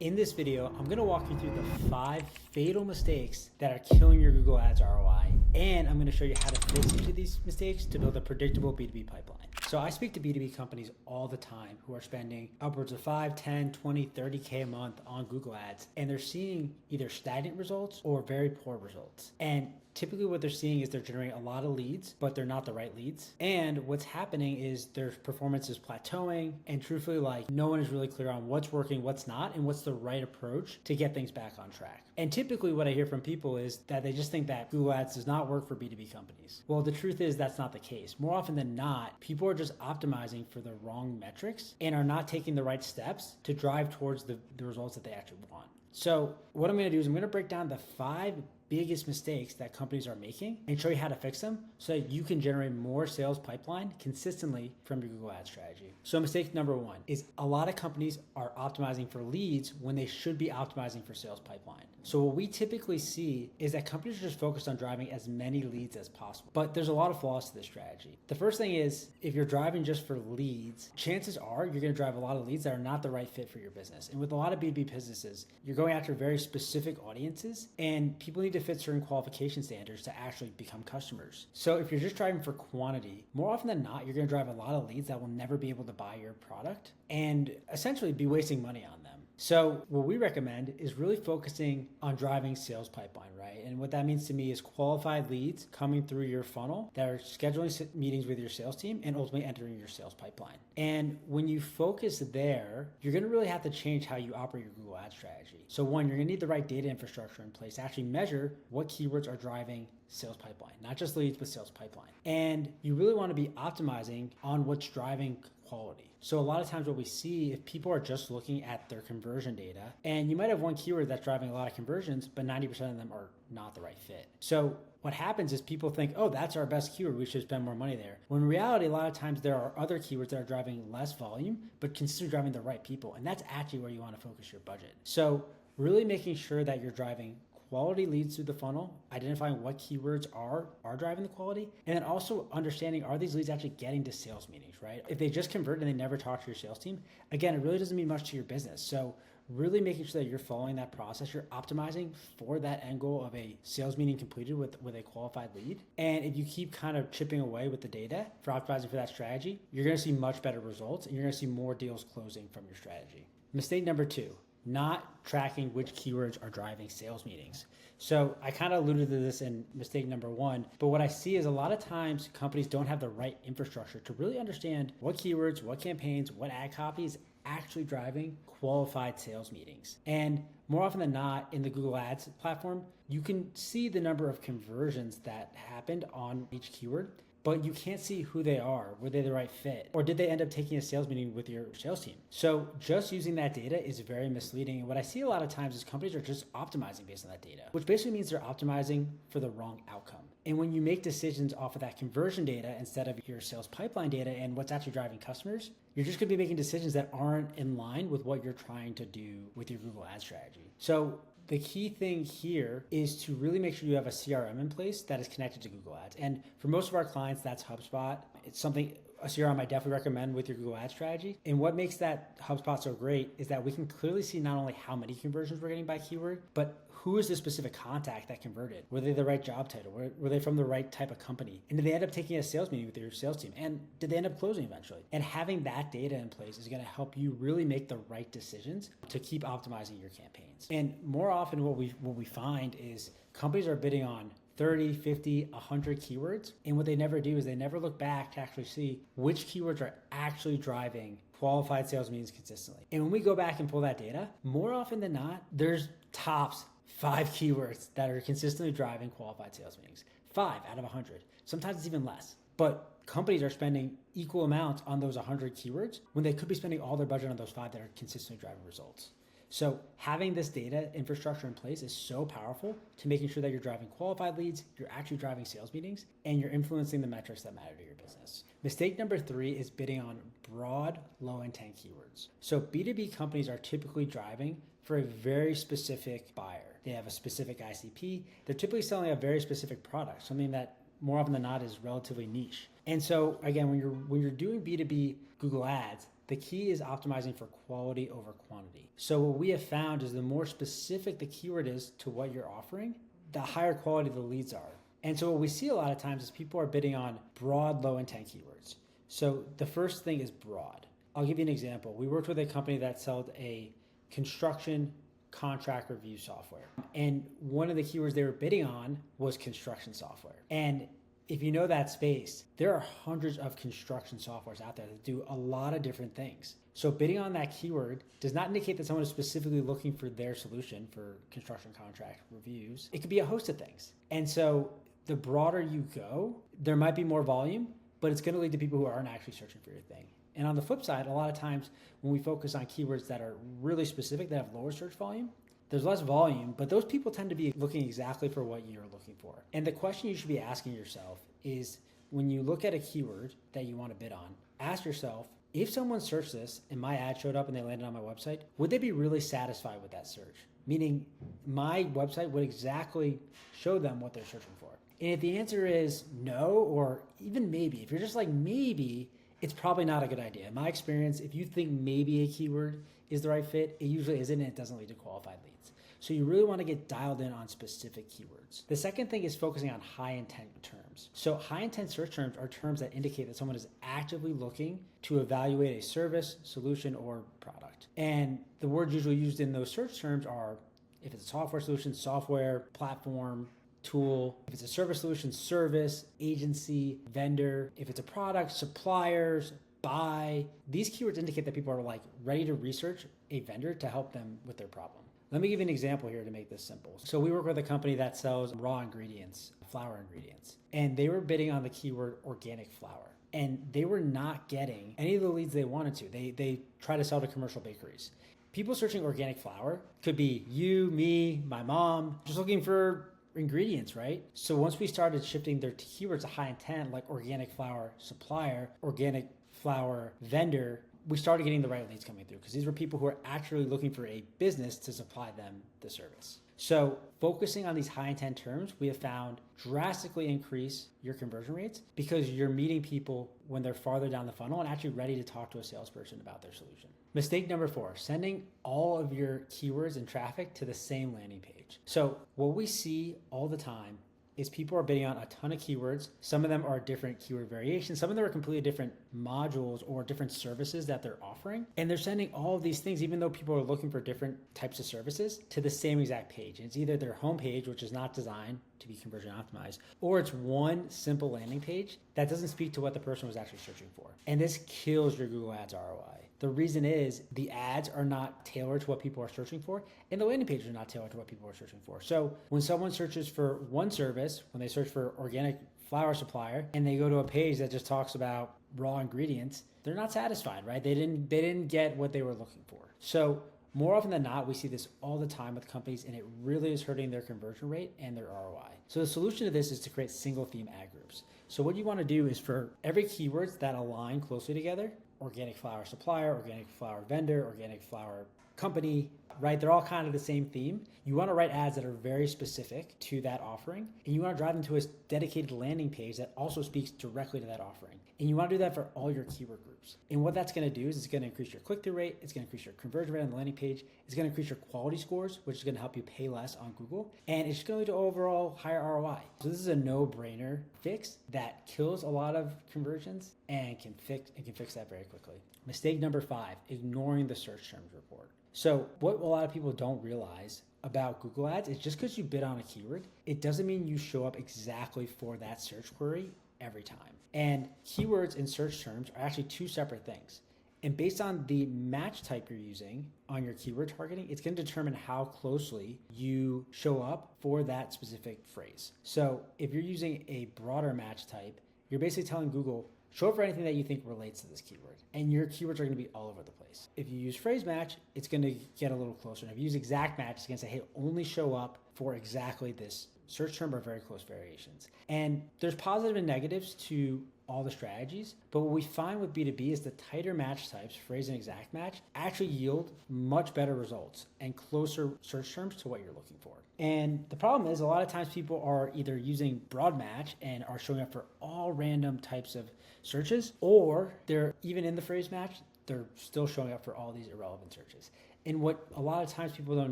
In this video, I'm going to walk you through the 5 fatal mistakes that are killing your Google Ads ROI, and I'm going to show you how to fix each of these mistakes to build a predictable B2B pipeline. So I speak to B2B companies all the time who are spending upwards of 5, 10, 20, 30K a month on Google Ads, and they're seeing either stagnant results or very poor results. And typically what they're seeing is they're generating a lot of leads, but they're not the right leads. And what's happening is their performance is plateauing, and truthfully, no one is really clear on what's working, what's not, and what's the right approach to get things back on track. And typically what I hear from people is that they just think that Google Ads does not work for B2B companies. Well, the truth is that's not the case. More often than not, people are just optimizing for the wrong metrics and are not taking the right steps to drive towards the results that they actually want. So what I'm going to do is I'm going to break down the 5 biggest mistakes that companies are making and show you how to fix them so that you can generate more sales pipeline consistently from your Google Ads strategy. So mistake number 1 is a lot of companies are optimizing for leads when they should be optimizing for sales pipeline. So what we typically see is that companies are just focused on driving as many leads as possible. But there's a lot of flaws to this strategy. The first thing is if you're driving just for leads, chances are you're going to drive a lot of leads that are not the right fit for your business. And with a lot of B2B businesses, you're going after very specific audiences, and people need to fit certain qualification standards to actually become customers. So if you're just driving for quantity, more often than not, you're going to drive a lot of leads that will never be able to buy your product and essentially be wasting money on them. So what we recommend is really focusing on driving sales pipeline, right? And what that means to me is qualified leads coming through your funnel that are scheduling meetings with your sales team and ultimately entering your sales pipeline. And when you focus there, you're going to really have to change how you operate your Google Ads strategy. So 1, you're going to need the right data infrastructure in place to actually measure what keywords are driving sales pipeline, not just leads, but sales pipeline. And you really want to be optimizing on what's driving quality. So a lot of times what we see, if people are just looking at their conversion data, and you might have one keyword that's driving a lot of conversions, but 90% of them are not the right fit. So what happens is people think, oh, that's our best keyword, we should spend more money there. When in reality, a lot of times there are other keywords that are driving less volume, but consistently driving the right people. And that's actually where you want to focus your budget. So really making sure that you're driving quality leads through the funnel, identifying what keywords are driving the quality, and then also understanding, are these leads actually getting to sales meetings, right? If they just convert and they never talk to your sales team, again, it really doesn't mean much to your business. So really making sure that you're following that process, you're optimizing for that end goal of a sales meeting completed with a qualified lead. And if you keep kind of chipping away with the data for optimizing for that strategy, you're going to see much better results and you're going to see more deals closing from your strategy. Mistake number 2, not tracking which keywords are driving sales meetings. So I kind of alluded to this in mistake number 1, but what I see is a lot of times companies don't have the right infrastructure to really understand what keywords, what campaigns, what ad copy is actually driving qualified sales meetings. And more often than not in the Google Ads platform, you can see the number of conversions that happened on each keyword, but you can't see who they are. Were they the right fit? Or did they end up taking a sales meeting with your sales team? So just using that data is very misleading. And what I see a lot of times is companies are just optimizing based on that data, which basically means they're optimizing for the wrong outcome. And when you make decisions off of that conversion data instead of your sales pipeline data and what's actually driving customers, you're just going to be making decisions that aren't in line with what you're trying to do with your Google Ads strategy. So the key thing here is to really make sure you have a CRM in place that is connected to Google Ads. And for most of our clients, that's HubSpot. It's something, a CRM I definitely recommend with your Google Ads strategy. And what makes that HubSpot so great is that we can clearly see not only how many conversions we're getting by keyword, but who is the specific contact that converted? Were they the right job title? Were they from the right type of company? And did they end up taking a sales meeting with your sales team? And did they end up closing eventually? And having that data in place is going to help you really make the right decisions to keep optimizing your campaigns. And more often what we find is companies are bidding on 30, 50, 100 keywords. And what they never do is they never look back to actually see which keywords are actually driving qualified sales meetings consistently. And when we go back and pull that data, more often than not, there's tops 5 keywords that are consistently driving qualified sales meetings. 5 out of 100. Sometimes it's even less. But companies are spending equal amounts on those 100 keywords when they could be spending all their budget on those 5 that are consistently driving results. So having this data infrastructure in place is so powerful to making sure that you're driving qualified leads, you're actually driving sales meetings, and you're influencing the metrics that matter to your business. Mistake number 3 is bidding on broad, low intent keywords. So B2B companies are typically driving for a very specific buyer. They have a specific ICP. They're typically selling a very specific product, something that more often than not is relatively niche. And so again, when you're doing B2B Google Ads, The key is optimizing for quality over quantity. So what we have found is the more specific the keyword is to what you're offering, the higher quality the leads are. And so what we see a lot of times is people are bidding on broad, low intent keywords. So the first thing is broad. I'll give you an example. We worked with a company that sold a construction contract review software. And one of the keywords they were bidding on was construction software. And if you know that space, there are hundreds of construction softwares out there that do a lot of different things. So bidding on that keyword does not indicate that someone is specifically looking for their solution for construction contract reviews. It could be a host of things. And so the broader you go, there might be more volume, but it's going to lead to people who aren't actually searching for your thing. And on the flip side, a lot of times when we focus on keywords that are really specific, that have lower search volume, there's less volume, but those people tend to be looking exactly for what you're looking for. And the question you should be asking yourself is, when you look at a keyword that you want to bid on, ask yourself, if someone searched this and my ad showed up and they landed on my website, would they be really satisfied with that search? Meaning my website would exactly show them what they're searching for. And if the answer is no, or even maybe, if you're just like maybe, it's probably not a good idea. In my experience, if you think maybe a keyword is the right fit, it usually isn't, and it doesn't lead to qualified leads. So you really want to get dialed in on specific keywords. The second thing is focusing on high intent terms. So high intent search terms are terms that indicate that someone is actively looking to evaluate a service, solution, or product. And the words usually used in those search terms are, if it's a software solution, software, platform, tool. If it's a service solution, service, agency, vendor. If it's a product, suppliers, buy. These keywords indicate that people are like ready to research a vendor to help them with their problem. Let me give you an example here to make this simple. So we work with a company that sells raw ingredients, flour ingredients, and they were bidding on the keyword organic flour. And they were not getting any of the leads they wanted to. They try to sell to commercial bakeries. People searching organic flour could be you, me, my mom, just looking for ingredients, right? So once we started shifting their keywords to high intent, like organic flour supplier, organic flour vendor, we started getting the right leads coming through, because these were people who are actually looking for a business to supply them the service. So focusing on these high intent terms, we have found drastically increase your conversion rates, because you're meeting people when they're farther down the funnel and actually ready to talk to a salesperson about their solution. Mistake number 4, sending all of your keywords and traffic to the same landing page. So what we see all the time is people are bidding on a ton of keywords. Some of them are different keyword variations. Some of them are completely different modules or different services that they're offering. And they're sending all of these things, even though people are looking for different types of services, to the same exact page. And it's either their homepage, which is not designed to be conversion optimized, or it's one simple landing page that doesn't speak to what the person was actually searching for. And this kills your Google Ads ROI. The reason is the ads are not tailored to what people are searching for, and the landing pages are not tailored to what people are searching for. So when someone searches for one service, when they search for organic flour supplier, and they go to a page that just talks about raw ingredients, they're not satisfied, right? They didn't get what they were looking for. So more often than not, we see this all the time with companies, and it really is hurting their conversion rate and their ROI. So the solution to this is to create single theme ad groups. So what you want to do is, for every keywords that align closely together, organic flour supplier, organic flour vendor, organic flour company, right? They're all kind of the same theme. You want to write ads that are very specific to that offering, and you want to drive them to a dedicated landing page that also speaks directly to that offering. And you want to do that for all your keyword groups. And what that's going to do is it's going to increase your click-through rate, it's going to increase your conversion rate on the landing page, it's going to increase your quality scores, which is going to help you pay less on Google, and it's going to lead to overall higher ROI. So this is a no-brainer fix that kills a lot of conversions and can fix that very quickly. Mistake number 5, ignoring the search terms report. So what a lot of people don't realize about Google Ads is, just because you bid on a keyword, it doesn't mean you show up exactly for that search query every time. And keywords and search terms are actually two separate things. And based on the match type you're using on your keyword targeting, it's going to determine how closely you show up for that specific phrase. So if you're using a broader match type, you're basically telling Google, show up for anything that you think relates to this keyword. And your keywords are going to be all over the place. If you use phrase match, it's going to get a little closer. And if you use exact match, it's going to say, hey, only show up for exactly this search term or very close variations. And there's positive and negatives to all the strategies, but what we find with B2B is the tighter match types, phrase and exact match, actually yield much better results and closer search terms to what you're looking for. And the problem is, a lot of times people are either using broad match and are showing up for all random types of searches, or they're even in the phrase match, they're still showing up for all these irrelevant searches. And what a lot of times people don't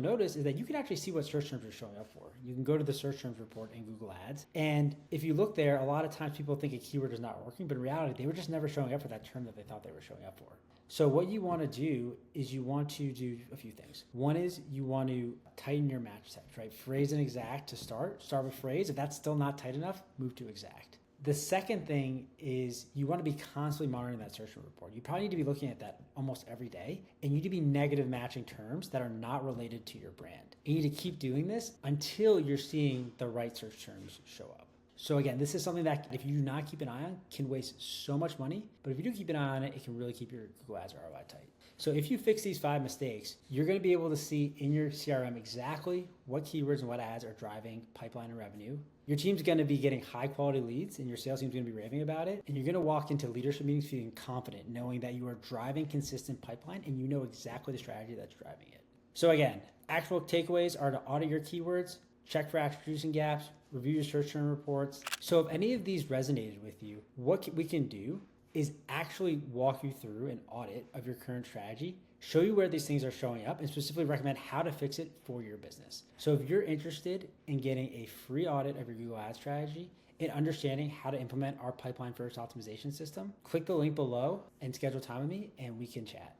notice is that you can actually see what search terms are showing up for. You can go to the search terms report in Google Ads. And if you look there, a lot of times people think a keyword is not working, but in reality, they were just never showing up for that term that they thought they were showing up for. So what you want to do is you want to do a few things. One is you want to tighten your match text, right? Phrase and exact to start with phrase. If that's still not tight enough, move to exact. The second thing is you want to be constantly monitoring that search term report. You probably need to be looking at that almost every day, and you need to be negative matching terms that are not related to your brand. You need to keep doing this until you're seeing the right search terms show up. So again, this is something that if you do not keep an eye on, can waste so much money. But if you do keep an eye on it, it can really keep your Google Ads ROI tight. So if you fix these 5 mistakes, you're going to be able to see in your CRM exactly what keywords and what ads are driving pipeline and revenue. Your team's going to be getting high quality leads and your sales team's going to be raving about it. And you're going to walk into leadership meetings feeling confident, knowing that you are driving consistent pipeline and you know exactly the strategy that's driving it. So again, actual takeaways are to audit your keywords, check for attribution gaps, review your search term reports. So if any of these resonated with you, what we can do is actually walk you through an audit of your current strategy, show you where these things are showing up, and specifically recommend how to fix it for your business. So if you're interested in getting a free audit of your Google Ads strategy and understanding how to implement our pipeline first optimization system, click the link below and schedule time with me and we can chat.